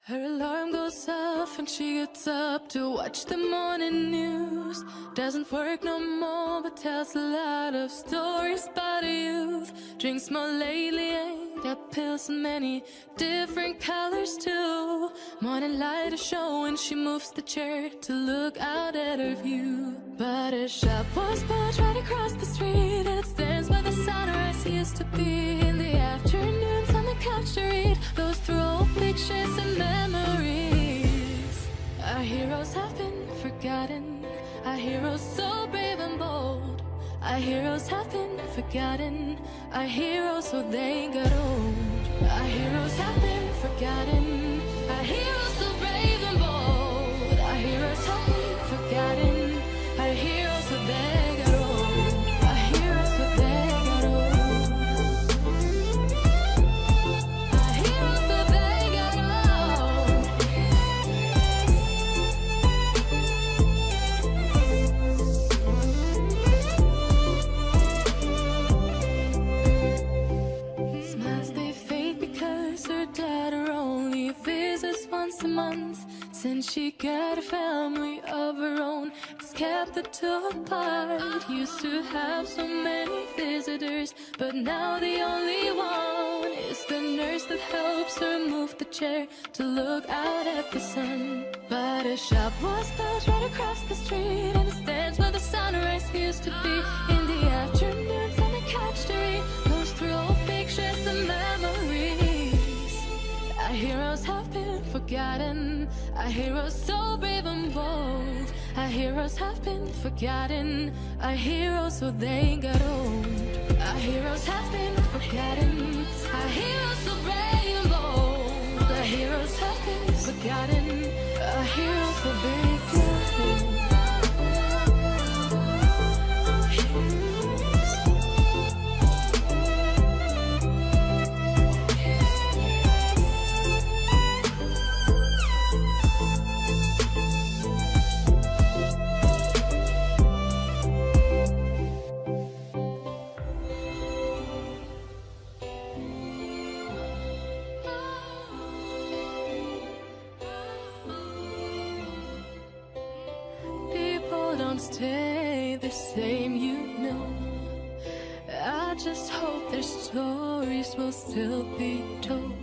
Her alarm goes off and she gets up to watch the morning news. Doesn't work no more but tells a lot of stories about her youth. Drinks more lately, ain't got pills in many different colors too. Morning light is showing, she moves the chair to look out at her view. But her shop was built right across the street, and it stands where the sunrise used to be. In the afternoons on the couch to read, goes through old pictures and memories. Our heroes have been forgotten, our heroes so brave and bold. Our heroes have been forgotten, our heroes so they got old. Our heroes have been forgotten, our heroes so brave and bold. Our heroes have been forgotten, our heroes so they got old. Our heroes so they got old. Our heroes so they got old. Smiles they fade because her dad only visits once a month. Since she got a family of her own, it's kept the two apart. Used to have so many visitors, but now the only one is the nurse that helps her move the chair to look out at the sun. But her shop was built right across the street, and it stands where the sunrise used to be. In the afternoons on the couch to read, goes through old pictures and memories. Our heroes have been forgotten, our heroes so brave and bold. Our heroes have been forgotten, our heroes so they got old. Our heroes have been forgotten, our heroes so brave and bold. Our heroes have been forgotten, our heroes so they got old. Don't stay the same, you know. I just hope their stories will still be told.